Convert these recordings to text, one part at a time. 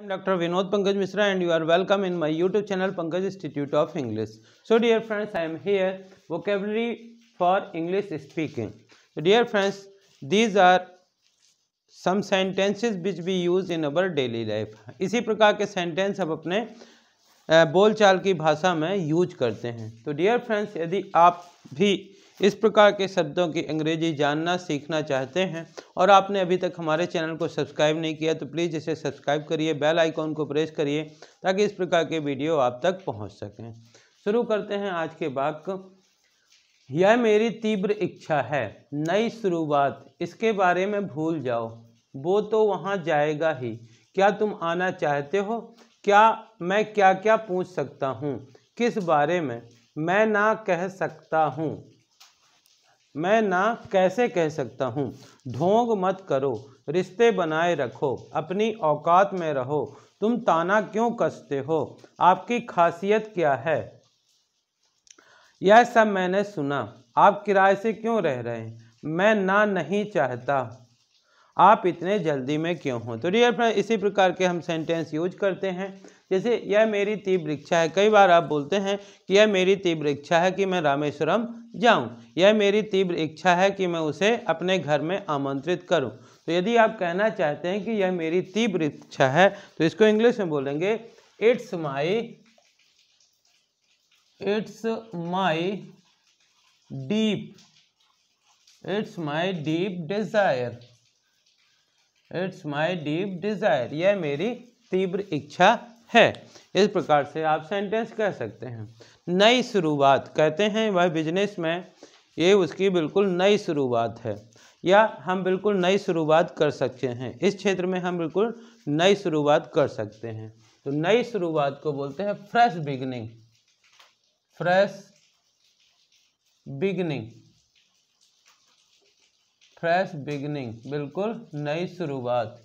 I'm Dr. Vinod Pankaj Misra and you are welcome in my YouTube channel Pankaj Institute of English. So dear friends, I am here vocabulary for English speaking. So dear friends, these are some sentences which we use in our daily life. इसी प्रकार के sentence हम अपने बोलचाल की भाषा में use करते हैं. तो डियर फ्रेंड्स, यदि आप भी इस प्रकार के शब्दों की अंग्रेजी जानना सीखना चाहते हैं और आपने अभी तक हमारे चैनल को सब्सक्राइब नहीं किया तो प्लीज़ इसे सब्सक्राइब करिए, बेल आइकॉन को प्रेस करिए ताकि इस प्रकार के वीडियो आप तक पहुंच सकें. शुरू करते हैं आज के वाक्य. यह मेरी तीव्र इच्छा है. नई शुरुआत. इसके बारे में भूल जाओ. वो तो वहाँ जाएगा ही. क्या तुम आना चाहते हो? क्या मैं क्या क्या पूछ सकता हूँ? किस बारे में? मैं ना कह सकता हूँ. मैं ना कैसे कह सकता हूँ. ढोंग मत करो. रिश्ते बनाए रखो. अपनी औकात में रहो. तुम ताना क्यों कसते हो? आपकी खासियत क्या है? यह सब मैंने सुना. आप किराए से क्यों रह रहे हैं? मैं ना नहीं चाहता. आप इतने जल्दी में क्यों हो? तो डियर फ्रेंड, इसी प्रकार के हम सेंटेंस यूज करते हैं. जैसे यह मेरी तीव्र इच्छा है. कई बार आप बोलते हैं कि यह मेरी तीव्र इच्छा है कि मैं रामेश्वरम जाऊं. यह मेरी तीव्र इच्छा है कि मैं उसे अपने घर में आमंत्रित करूं. तो यदि आप कहना चाहते हैं कि यह मेरी तीव्र इच्छा है तो इसको इंग्लिश में बोलेंगे it's my deep Dzire. It's my deep Dzire. यह मेरी तीव्र इच्छा है. इस प्रकार से आप सेंटेंस कह सकते हैं. नई शुरुआत. कहते हैं वह बिजनेस में ये उसकी बिल्कुल नई शुरुआत है, या हम बिल्कुल नई शुरुआत कर सकते हैं. इस क्षेत्र में हम बिल्कुल नई शुरुआत कर सकते हैं. तो नई शुरुआत को बोलते हैं fresh beginning. Fresh beginning. Fresh beginning, बिल्कुल नई शुरुआत.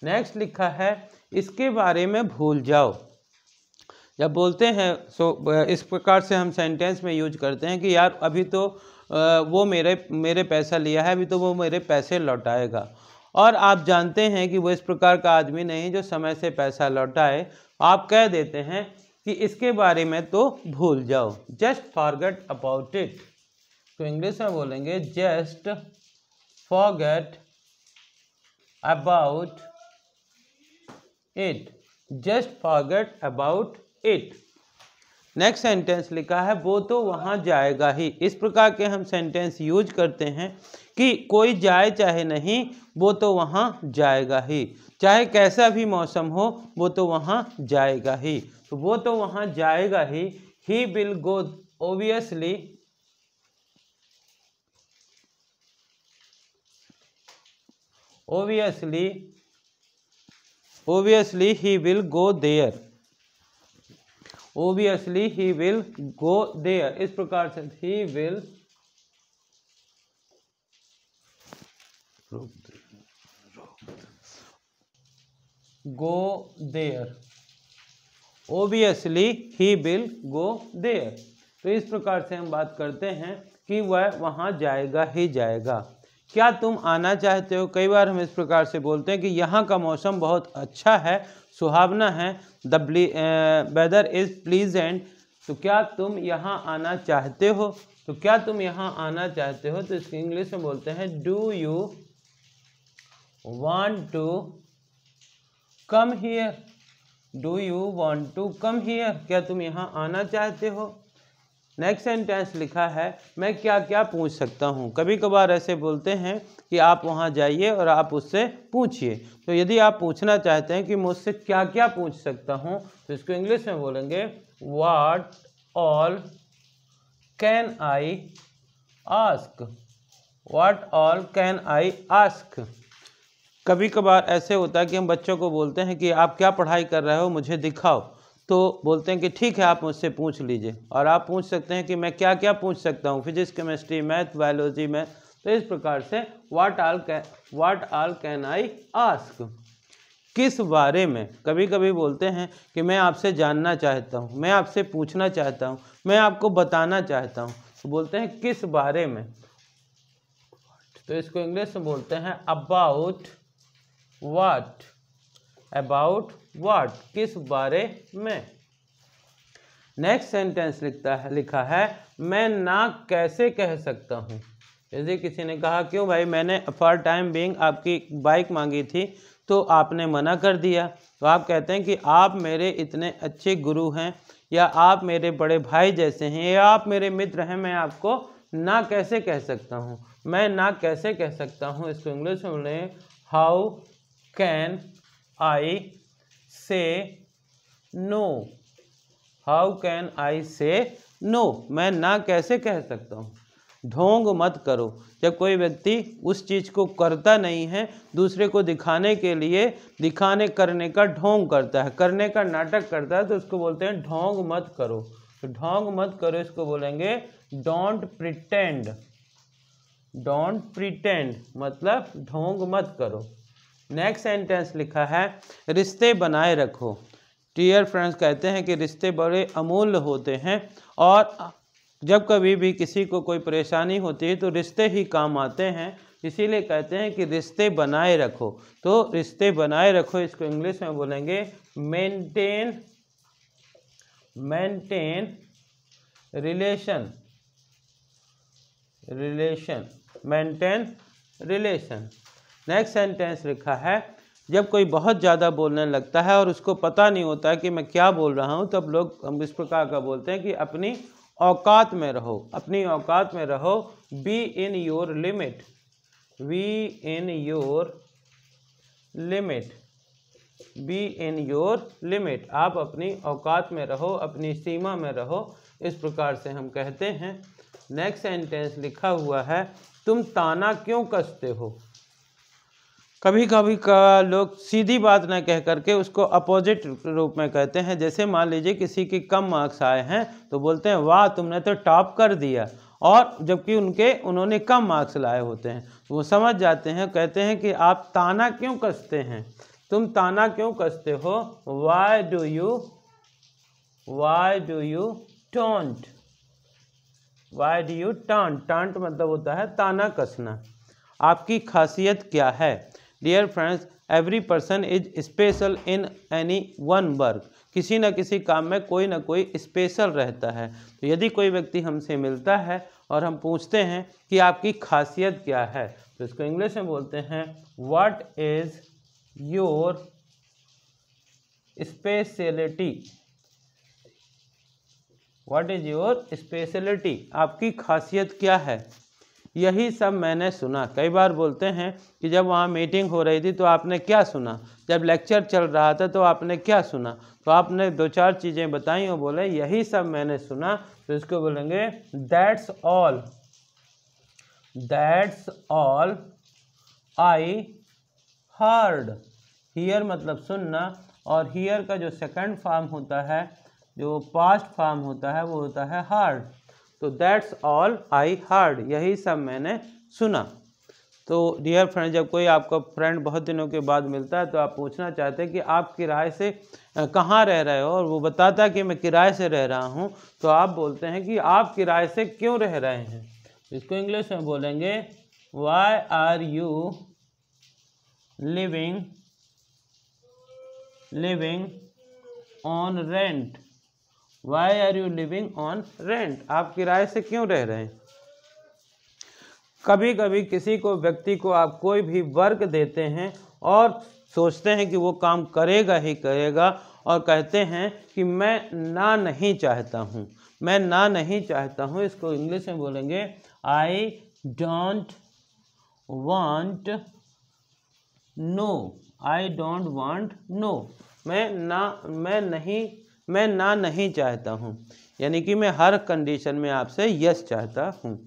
नेक्स्ट लिखा है इसके बारे में भूल जाओ. जब बोलते हैं इस प्रकार से हम सेंटेंस में यूज करते हैं कि यार अभी तो वो मेरे पैसा लिया है, अभी तो वो मेरे पैसे लौटाएगा. और आप जानते हैं कि वो इस प्रकार का आदमी नहीं जो समय से पैसा लौटाए. आप कह देते हैं कि इसके बारे में तो भूल जाओ. Just forget about it. तो इंग्लिश में बोलेंगे just forget about it. Just forget about it. Next sentence लिखा है वो तो वहाँ जाएगा ही. इस प्रकार के हम सेंटेंस यूज करते हैं कि कोई जाए चाहे नहीं, वो तो वहाँ जाएगा ही. चाहे कैसा भी मौसम हो वो तो वहाँ जाएगा ही. तो वो तो वहाँ जाएगा ही. He will go. Obviously he will go there. Obviously he will go there. इस प्रकार से he will go there. Obviously he will go there. तो इस प्रकार से हम बात करते हैं कि वह वहाँ जाएगा ही जाएगा. क्या तुम आना चाहते हो? कई बार हम इस प्रकार से बोलते हैं कि यहाँ का मौसम बहुत अच्छा है, सुहावना है. The weather is pleasant. तो क्या तुम यहाँ आना चाहते हो? तो क्या तुम यहाँ आना चाहते हो? तो इसको इंग्लिश में बोलते हैं do you want to come here. Do you want to come here. क्या तुम यहाँ आना चाहते हो? नेक्स्ट सेंटेंस लिखा है मैं क्या क्या पूछ सकता हूँ. कभी कभार ऐसे बोलते हैं कि आप वहाँ जाइए और आप उससे पूछिए. तो यदि आप पूछना चाहते हैं कि मुझसे क्या क्या पूछ सकता हूँ तो इसको इंग्लिश में बोलेंगे what all can I ask. What all can I ask. कभी कभार ऐसे होता है कि हम बच्चों को बोलते हैं कि आप क्या पढ़ाई कर रहे हो, मुझे दिखाओ. तो बोलते हैं कि ठीक है आप मुझसे पूछ लीजिए. और आप पूछ सकते हैं कि मैं क्या क्या पूछ सकता हूँ, फिजिक्स, केमिस्ट्री, मैथ, बायोलॉजी में. तो इस प्रकार से what all can I ask. किस बारे में. कभी कभी बोलते हैं कि मैं आपसे जानना चाहता हूँ, मैं आपसे पूछना चाहता हूँ, मैं आपको बताना चाहता हूँ. तो बोलते हैं किस बारे में. तो इसको इंग्लिश में बोलते हैं अबाउट व्हाट. अबाउट व्हाट, किस बारे में। नेक्स्ट सेंटेंस लिखा है मैं ना कैसे कह सकता हूँ। जैसे किसी ने कहा क्यों भाई, मैंने फॉर टाइम बीइंग आपकी बाइक मांगी थी तो आपने मना कर दिया। तो आप कहते हैं कि आप मेरे इतने अच्छे गुरु हैं, या आप मेरे बड़े भाई जैसे हैं, या आप मेरे मित्र हैं, मैं आपको ना कैसे कह सकता हूँ। मैं ना कैसे कह सकता हूँ, इसको इंग्लिश में बोलें हाउ कैन आई से नो। हाउ कैन आई से नो, मैं ना कैसे कह सकता हूँ। ढोंग मत करो, जब कोई व्यक्ति उस चीज़ को करता नहीं है, दूसरे को दिखाने के लिए करने का ढोंग करता है, करने का नाटक करता है, तो उसको बोलते हैं ढोंग मत करो। तो ढोंग मत करो इसको बोलेंगे डोंट प्रिटेंड। डोंट प्रिटेंड मतलब ढोंग मत करो। नेक्स्ट सेंटेंस लिखा है रिश्ते बनाए रखो। डियर फ्रेंड्स, कहते हैं कि रिश्ते बड़े अमूल्य होते हैं, और जब कभी भी किसी को कोई परेशानी होती है तो रिश्ते ही काम आते हैं। इसीलिए कहते हैं कि रिश्ते बनाए रखो। तो रिश्ते बनाए रखो इसको इंग्लिश में बोलेंगे maintain relation. Maintain relation. Next sentence लिखा है जब कोई बहुत ज़्यादा बोलने लगता है और उसको पता नहीं होता कि मैं क्या बोल रहा हूँ, तब लोग हम इस प्रकार का बोलते हैं कि अपनी औकात में रहो। अपनी औकात में रहो। Be in your limit. Be in your limit. Be in your limit. आप अपनी औकात में रहो, अपनी सीमा में रहो, इस प्रकार से हम कहते हैं। नेक्स्ट सेंटेंस लिखा हुआ है तुम ताना क्यों कसते हो। कभी कभी का लोग सीधी बात न कह करके उसको अपोजिट रूप में कहते हैं। जैसे मान लीजिए किसी के कम मार्क्स आए हैं तो बोलते हैं वाह तुमने तो टॉप कर दिया, और जबकि उन्होंने कम मार्क्स लाए होते हैं। तो वो समझ जाते हैं, कहते हैं कि आप ताना क्यों कसते हैं, तुम ताना क्यों कसते हो। Why do you taunt. Why do you taunt. Taunt मतलब होता है ताना कसना। आपकी खासियत क्या है। Dear friends, every person is special in any one work. किसी न किसी काम में कोई ना कोई स्पेशल रहता है। तो यदि कोई व्यक्ति हमसे मिलता है और हम पूछते हैं कि आपकी खासियत क्या है, तो इसको इंग्लिश में बोलते हैं what is your speciality. What is your speciality, आपकी खासियत क्या है। यही सब मैंने सुना। कई बार बोलते हैं कि जब वहाँ मीटिंग हो रही थी तो आपने क्या सुना, जब लेक्चर चल रहा था तो आपने क्या सुना। तो आपने दो चार चीज़ें बताई और बोले यही सब मैंने सुना। तो इसको बोलेंगे that's all. That's all I heard. Here मतलब सुनना, और हियर का जो सेकंड फॉर्म होता है, जो पास्ट फॉर्म होता है, वो होता है हर्ड। तो दैट्स ऑल आई हर्ड, यही सब मैंने सुना। तो डियर फ्रेंड, जब कोई आपका फ्रेंड बहुत दिनों के बाद मिलता है तो आप पूछना चाहते हैं कि आप किराए से कहाँ रह रहे हो, और वो बताता है कि मैं किराए से रह रहा हूँ, तो आप बोलते हैं कि आप किराए से क्यों रह रहे हैं। इसको इंग्लिश में बोलेंगे why are you living on rent. Why are you living on rent, आप किराए से क्यों रह रहे हैं। कभी कभी किसी को व्यक्ति को आप कोई भी वर्क देते हैं और सोचते हैं कि वो काम करेगा ही करेगा, और कहते हैं कि मैं ना नहीं चाहता हूँ। मैं ना नहीं चाहता हूँ, इसको इंग्लिश में बोलेंगे I don't want no. I don't want no, मैं ना नहीं चाहता हूँ, यानी कि मैं हर कंडीशन में आपसे यस चाहता हूँ।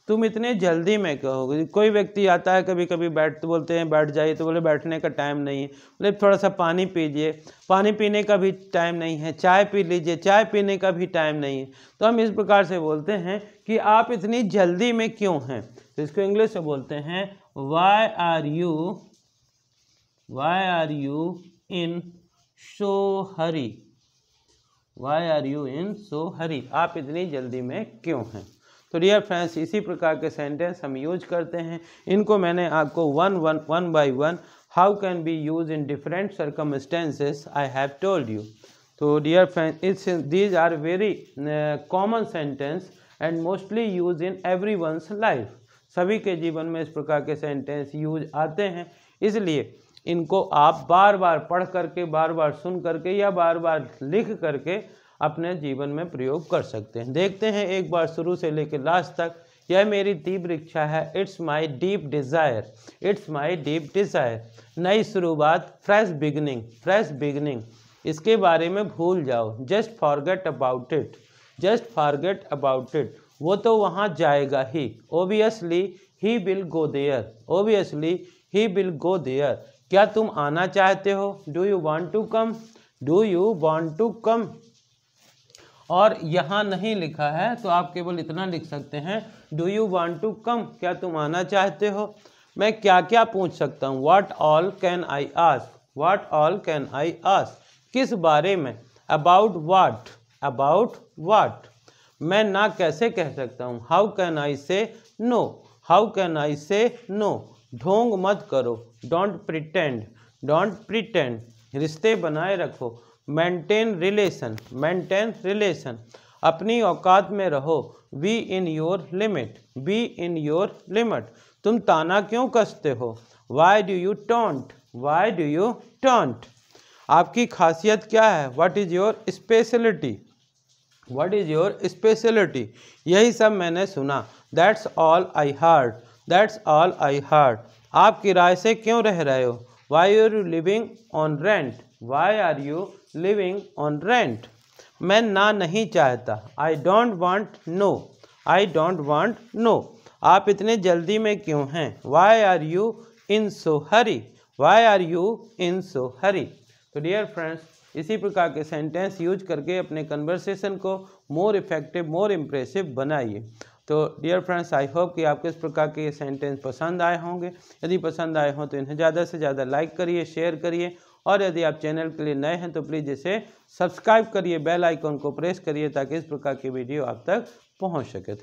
तुम इतने जल्दी में कहोगे। कोई व्यक्ति आता है कभी कभी बोलते हैं बैठ जाइए, तो बोले बैठने का टाइम नहीं है। बोले थोड़ा सा पानी पीजिए, पानी पीने का भी टाइम नहीं है। चाय पी लीजिए, चाय पीने का भी टाइम नहीं है। तो हम इस प्रकार से बोलते हैं कि आप इतनी जल्दी में क्यों हैं। तो इसको इंग्लिश में बोलते हैं why are you in so hurry. Why are you in so hurry, आप इतनी जल्दी में क्यों हैं। तो डियर फ्रेंड्स, इसी प्रकार के सेंटेंस हम यूज करते हैं। इनको मैंने आपको one by one how can be used in different circumstances I have told you. So dear friends, these are very common sentence and mostly used in everyone's life. सभी के जीवन में इस प्रकार के सेंटेंस यूज आते हैं, इसलिए इनको आप बार बार पढ़ करके, बार बार सुन करके या बार बार लिख करके अपने जीवन में प्रयोग कर सकते हैं। देखते हैं एक बार शुरू से लेकर लास्ट तक। यह मेरी तीव्र इच्छा है, it's my deep desire, it's my deep desire. नई शुरुआत, फ्रेश बिगनिंग, फ्रेश बिगनिंग। इसके बारे में भूल जाओ, just forget about it, just forget about it. वो तो वहाँ जाएगा ही, obviously he will go there, obviously he will go there. क्या तुम आना चाहते हो, do you want to come, do you want to come. और यहाँ नहीं लिखा है तो आप केवल इतना लिख सकते हैं, do you want to come, क्या तुम आना चाहते हो। मैं क्या क्या पूछ सकता हूँ, what all can I ask, what all can I ask, किस बारे में, अबाउट व्हाट, अबाउट व्हाट। मैं ना कैसे कह सकता हूँ, हाउ कैन आई से नो, हाउ कैन आई से नो। ढोंग मत करो, डोंट प्रिटेंड, डोंट प्रिटेंड। रिश्ते बनाए रखो, मेंटेन रिलेशन, मेंटेन रिलेशन। अपनी औकात में रहो, be in your limit, be in your limit. तुम ताना क्यों कसते हो, why do you taunt, why do you taunt. आपकी खासियत क्या है, what is your speciality, what is your speciality. यही सब मैंने सुना, that's all I heard, that's all I heard. आप किराए से क्यों रह रहे हो, why are you living on rent, why are you living on rent. मैं ना नहीं चाहता, I don't want no, I don't want no. आप इतने जल्दी में क्यों हैं, why are you in so hurry, why are you in so hurry. तो डियर फ्रेंड्स, इसी प्रकार के सेंटेंस यूज करके अपने कन्वर्सेशन को मोर इफेक्टिव, मोर इम्प्रेसिव बनाइए। तो डियर फ्रेंड्स, आई होप कि आपको इस प्रकार के ये सेंटेंस पसंद आए होंगे। यदि पसंद आए हों तो इन्हें ज़्यादा से ज़्यादा लाइक करिए, शेयर करिए, और यदि आप चैनल के लिए नए हैं तो प्लीज़ इसे सब्सक्राइब करिए, बेल आइकन को प्रेस करिए ताकि इस प्रकार की वीडियो आप तक पहुंच सके।